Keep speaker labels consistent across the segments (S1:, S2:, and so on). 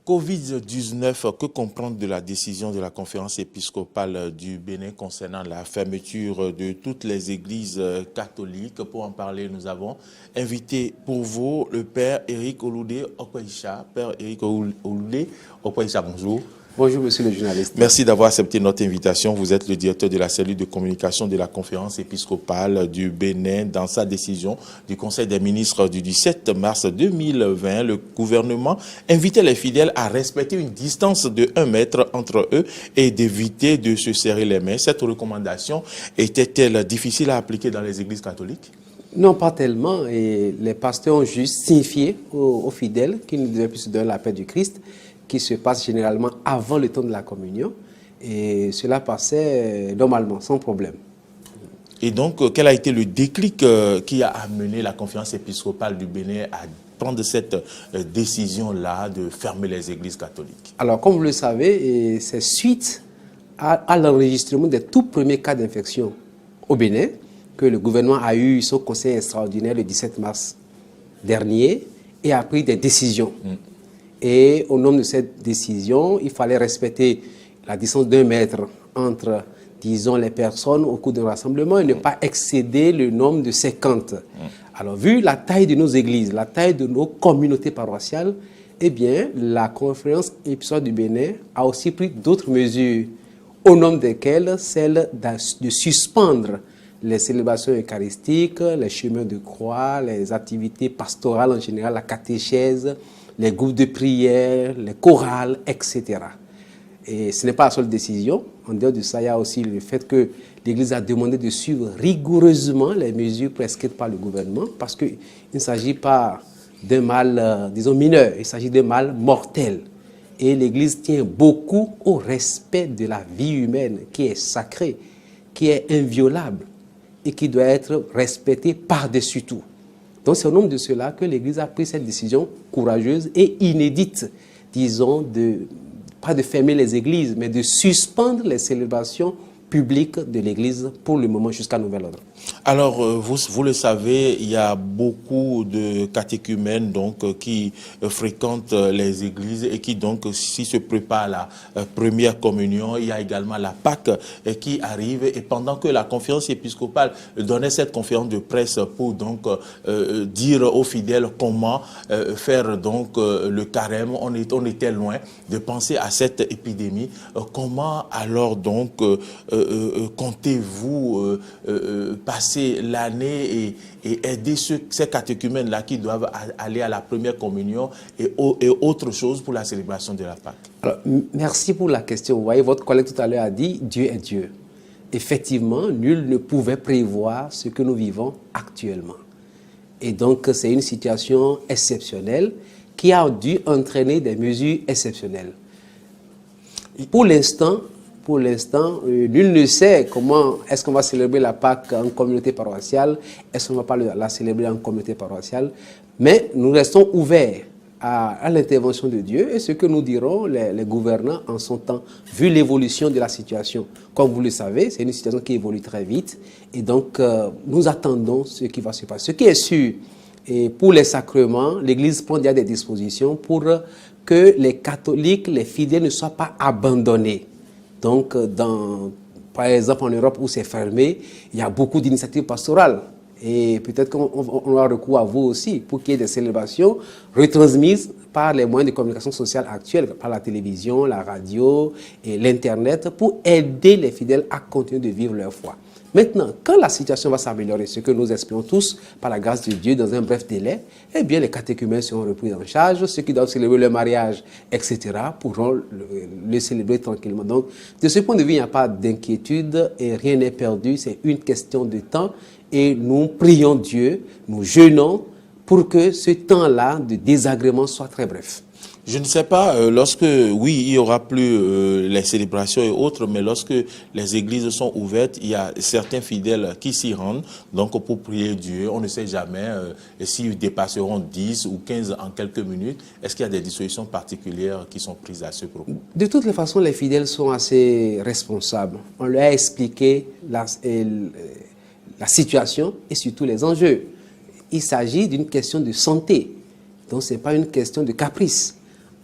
S1: Covid-19, que comprendre de la décision de la conférence épiscopale du Bénin concernant la fermeture de toutes les églises catholiques? Pour en parler, nous avons invité pour vous le Père Éric Oloudé Okweisha. Père Éric Oloudé Okweisha, bonjour.
S2: Bonjour, monsieur le journaliste.
S1: Merci d'avoir accepté notre invitation. Vous êtes le directeur de la cellule de communication de la conférence épiscopale du Bénin. Dans sa décision du Conseil des ministres du 17 mars 2020, le gouvernement invitait les fidèles à respecter une distance de 1 mètre entre eux et d'éviter de se serrer les mains. Cette recommandation était-elle difficile à appliquer dans les églises catholiques?
S2: Non, pas tellement. Et les pasteurs ont juste signifié aux fidèles qu'ils ne devaient plus se donner la paix du Christ, qui se passe généralement avant le temps de la communion, et cela passait normalement, sans problème.
S1: Et donc, quel a été le déclic qui a amené la conférence épiscopale du Bénin à prendre cette décision-là de fermer les églises catholiques?
S2: Alors, comme vous le savez, c'est suite à l'enregistrement des tout premiers cas d'infection au Bénin que le gouvernement a eu son conseil extraordinaire le 17 mars dernier et a pris des décisions. Et au nom de cette décision, il fallait respecter la distance d'1 mètre entre, disons, les personnes au cours d'un rassemblement et ne pas excéder le nombre de 50. Alors, vu la taille de nos églises, la taille de nos communautés paroissiales, eh bien, la conférence épiscopale du Bénin a aussi pris d'autres mesures, au nombre desquelles celle de suspendre les célébrations eucharistiques, les chemins de croix, les activités pastorales en général, la catéchèse, les groupes de prière, les chorales, etc. Et ce n'est pas la seule décision. En dehors de ça, il y a aussi le fait que l'Église a demandé de suivre rigoureusement les mesures prescrites par le gouvernement, parce qu'il ne s'agit pas d'un mal, disons, mineur, il s'agit d'un mal mortel. Et l'Église tient beaucoup au respect de la vie humaine, qui est sacrée, qui est inviolable et qui doit être respectée par-dessus tout. Donc c'est au nom de cela que l'Église a pris cette décision courageuse et inédite, disons, pas de fermer les églises, mais de suspendre les célébrations publiques de l'Église pour le moment jusqu'à nouvel ordre.
S1: Alors, vous le savez, il y a beaucoup de catéchumènes donc, qui fréquentent les églises et qui donc, s'y se préparent à la première communion. Il y a également la Pâque qui arrive, et pendant que la conférence épiscopale donnait cette conférence de presse pour donc dire aux fidèles comment faire donc le carême, on était loin de penser à cette épidémie. Comment alors donc comptez-vous passer l'année et aider ces catéchumènes-là qui doivent aller à la première communion et autre chose pour la célébration de la Pâque?
S2: Alors, merci pour la question. Vous voyez, votre collègue tout à l'heure a dit « Dieu est Dieu ». Effectivement, nul ne pouvait prévoir ce que nous vivons actuellement. Et donc, c'est une situation exceptionnelle qui a dû entraîner des mesures exceptionnelles. Pour l'instant, nul ne sait comment est-ce qu'on va célébrer la Pâque en communauté paroissiale, est-ce qu'on ne va pas la célébrer en communauté paroissiale, mais nous restons ouverts à l'intervention de Dieu et ce que nous dirons les gouvernants en son temps, vu l'évolution de la situation. Comme vous le savez, c'est une situation qui évolue très vite et donc nous attendons ce qui va se passer. Ce qui est sûr, et pour les sacrements, l'Église prend déjà des dispositions pour que les catholiques, les fidèles ne soient pas abandonnés. Donc, par exemple, en Europe où c'est fermé, il y a beaucoup d'initiatives pastorales. Et peut-être qu'on aura recours à vous aussi pour qu'il y ait des célébrations retransmises par les moyens de communication sociale actuels, par la télévision, la radio et l'Internet, pour aider les fidèles à continuer de vivre leur foi. Maintenant, quand la situation va s'améliorer, ce que nous espérons tous, par la grâce de Dieu, dans un bref délai, eh bien, les catéchumènes seront repris en charge, ceux qui doivent célébrer leur mariage, etc., pourront le célébrer tranquillement. Donc, de ce point de vue, il n'y a pas d'inquiétude et rien n'est perdu, c'est une question de temps et nous prions Dieu, nous jeûnons pour que ce temps-là de désagrément soit très bref.
S1: Je ne sais pas, lorsque, oui, il y aura plus les célébrations et autres, mais lorsque les églises sont ouvertes, il y a certains fidèles qui s'y rendent, donc pour prier Dieu. On ne sait jamais s'ils dépasseront 10 ou 15 en quelques minutes. Est-ce qu'il y a des dispositions particulières qui sont prises à ce propos?
S2: De toutes les façons, les fidèles sont assez responsables. On leur a expliqué la situation et surtout les enjeux. Il s'agit d'une question de santé, donc ce n'est pas une question de caprice.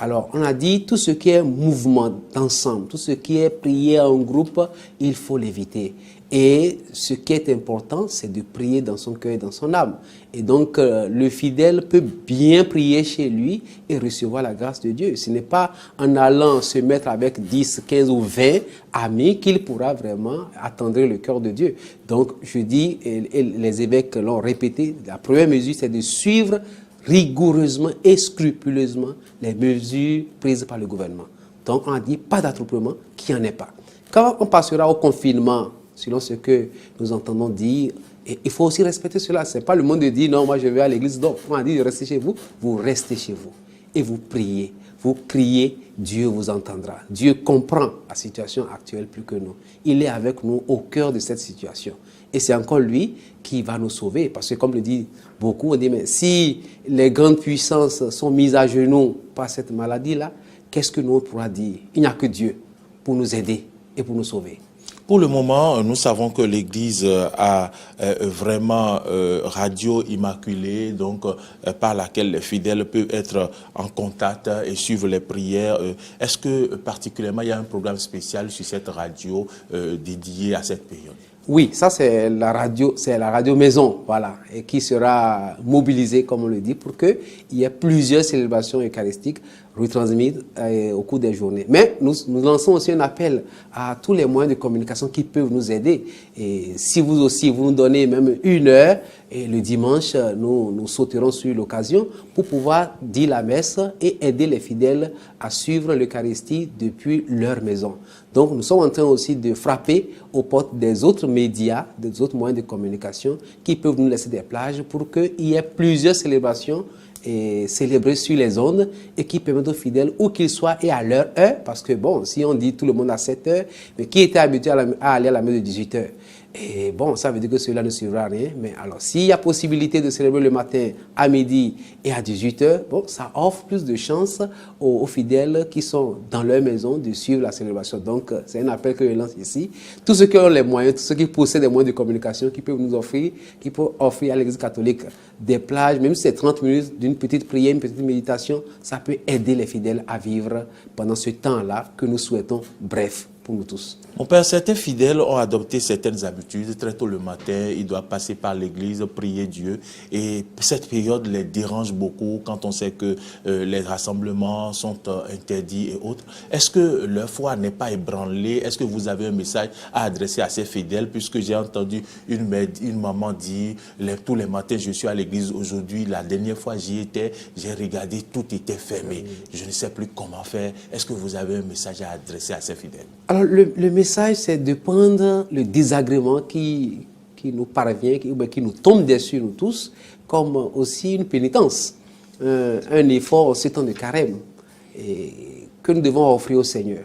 S2: Alors, on a dit tout ce qui est mouvement d'ensemble, tout ce qui est prier en groupe, il faut l'éviter. Et ce qui est important, c'est de prier dans son cœur et dans son âme. Et donc, le fidèle peut bien prier chez lui et recevoir la grâce de Dieu. Ce n'est pas en allant se mettre avec 10, 15 ou 20 amis qu'il pourra vraiment attendrir le cœur de Dieu. Donc, je dis, et les évêques l'ont répété, la première mesure, c'est de suivre rigoureusement et scrupuleusement les mesures prises par le gouvernement. Donc, on a dit pas d'attroupement, qu'il n'y en ait pas. Quand on passera au confinement, selon ce que nous entendons dire, et il faut aussi respecter cela. Ce n'est pas le monde de dire non, moi je vais à l'église. Donc, on a dit de rester chez vous. Vous restez chez vous et vous priez. Vous criez, Dieu vous entendra. Dieu comprend la situation actuelle plus que nous. Il est avec nous au cœur de cette situation. Et c'est encore lui qui va nous sauver. Parce que comme le dit beaucoup, on dit, mais si les grandes puissances sont mises à genoux par cette maladie-là, qu'est-ce que nous pourrons dire? Il n'y a que Dieu pour nous aider et pour nous sauver.
S1: Pour le moment, nous savons que l'Église a vraiment radio immaculée, donc par laquelle les fidèles peuvent être en contact et suivre les prières. Est-ce que particulièrement il y a un programme spécial sur cette radio dédié à cette période?
S2: Oui, ça c'est la radio maison, voilà, et qui sera mobilisée, comme on le dit, pour qu'il y ait plusieurs célébrations eucharistiques retransmises au cours des journées. Mais nous lançons aussi un appel à tous les moyens de communication qui peuvent nous aider. Et si vous aussi, vous nous donnez même 1 heure, et le dimanche, nous sauterons sur l'occasion pour pouvoir dire la messe et aider les fidèles à suivre l'Eucharistie depuis leur maison. Donc, nous sommes en train aussi de frapper aux portes des autres médias, des autres moyens de communication qui peuvent nous laisser des plages pour qu'il y ait plusieurs célébrations célébrées sur les ondes et qui permettent aux fidèles, où qu'ils soient et à leur heure, parce que bon, si on dit tout le monde à 7 heures, mais qui était habitué à aller à la messe de 18 heures? Et bon, ça veut dire que cela ne suivra rien. Mais alors, s'il y a possibilité de célébrer le matin à midi et à 18h, bon, ça offre plus de chances aux fidèles qui sont dans leur maison de suivre la célébration. Donc, c'est un appel que je lance ici. Tous ceux qui ont les moyens, tous ceux qui possèdent des moyens de communication, qui peuvent nous offrir, qui peuvent offrir à l'Église catholique des plages, même si c'est 30 minutes d'une petite prière, une petite méditation, ça peut aider les fidèles à vivre pendant ce temps-là que nous souhaitons bref pour nous tous.
S1: Mon père, certains fidèles ont adopté certaines habitudes. Très tôt le matin, ils doivent passer par l'église, prier Dieu. Et cette période les dérange beaucoup quand on sait que les rassemblements sont interdits et autres. Est-ce que leur foi n'est pas ébranlée? Est-ce que vous avez un message à adresser à ces fidèles? Puisque j'ai entendu une maman dire, tous les matins, je suis à l'église aujourd'hui. La dernière fois, j'y étais, j'ai regardé, tout était fermé. Je ne sais plus comment faire. Est-ce que vous avez un message à adresser à ces fidèles?
S2: Alors, le message, c'est de prendre le désagrément qui nous parvient, qui nous tombe dessus, nous tous, comme aussi une pénitence, un effort en ce temps de carême que nous devons offrir au Seigneur.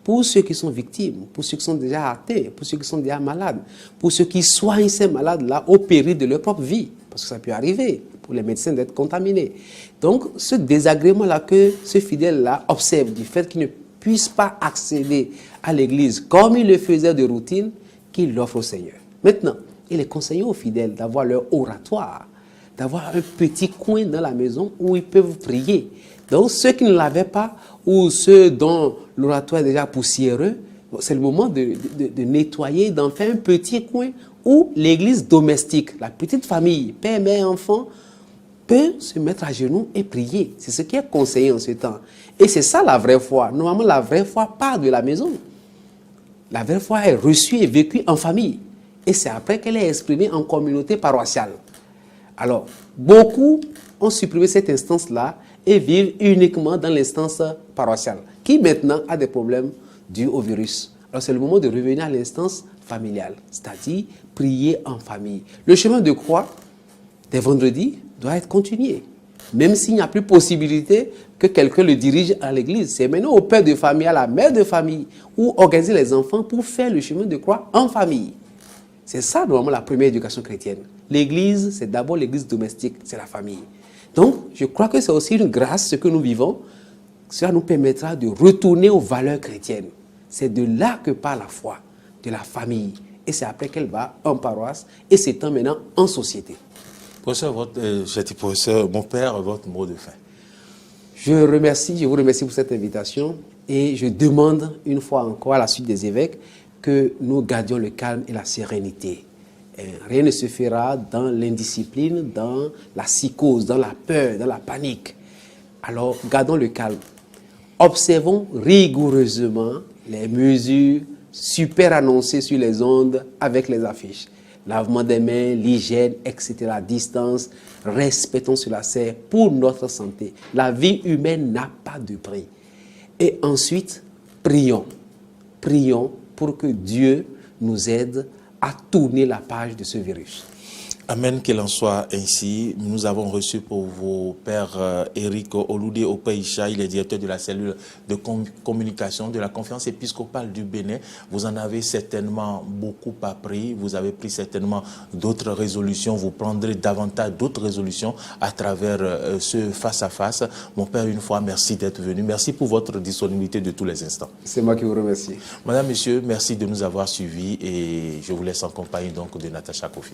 S2: Pour ceux qui sont victimes, pour ceux qui sont déjà atteints, pour ceux qui sont déjà malades, pour ceux qui soignent ces malades-là au péril de leur propre vie, parce que ça peut arriver pour les médecins d'être contaminés. Donc, ce désagrément-là que ce fidèle-là observe du fait qu'il ne puisse pas accéder à l'église comme il le faisait de routine, qu'il l'offre au Seigneur. Maintenant, il est conseillé aux fidèles d'avoir leur oratoire, d'avoir un petit coin dans la maison où ils peuvent prier. Donc, ceux qui ne l'avaient pas, ou ceux dont l'oratoire est déjà poussiéreux, c'est le moment de nettoyer, d'en faire un petit coin où l'église domestique, la petite famille, père, mère, enfant, peut se mettre à genoux et prier. C'est ce qui est conseillé en ce temps. Et c'est ça la vraie foi. Normalement, la vraie foi part de la maison. La vraie foi est reçue et vécue en famille. Et c'est après qu'elle est exprimée en communauté paroissiale. Alors, beaucoup ont supprimé cette instance-là et vivent uniquement dans l'instance paroissiale, qui maintenant a des problèmes dus au virus. Alors, c'est le moment de revenir à l'instance familiale, c'est-à-dire prier en famille. Le chemin de croix des vendredis doit être continué, même s'il n'y a plus possibilité que quelqu'un le dirige à l'église. C'est maintenant au père de famille, à la mère de famille, ou organiser les enfants pour faire le chemin de croix en famille. C'est ça, normalement, la première éducation chrétienne. L'église, c'est d'abord l'église domestique, c'est la famille. Donc, je crois que c'est aussi une grâce, ce que nous vivons. Cela nous permettra de retourner aux valeurs chrétiennes. C'est de là que part la foi, de la famille. Et c'est après qu'elle va en paroisse et s'étend maintenant en société.
S1: Professeur, mon père, votre mot de fin.
S2: Je vous remercie pour cette invitation et je demande une fois encore à la suite des évêques que nous gardions le calme et la sérénité. Rien ne se fera dans l'indiscipline, dans la psychose, dans la peur, dans la panique. Alors, gardons le calme. Observons rigoureusement les mesures super annoncées sur les ondes avec les affiches. Lavement des mains, l'hygiène, etc. Distance, respectons cela, c'est pour notre santé. La vie humaine n'a pas de prix. Et ensuite, prions. Prions pour que Dieu nous aide à tourner la page de ce virus.
S1: Amen, qu'il en soit ainsi. Nous avons reçu pour vous Père Éric Oloudé Opaïcha, il est directeur de la cellule de communication de la Conférence épiscopale du Bénin. Vous en avez certainement beaucoup appris, vous avez pris certainement d'autres résolutions, vous prendrez davantage d'autres résolutions à travers ce face-à-face. Mon Père, une fois, merci d'être venu. Merci pour votre disponibilité de tous les instants.
S2: C'est moi qui vous remercie.
S1: Madame, Monsieur, merci de nous avoir suivis et je vous laisse en compagnie donc de Natacha Kofi.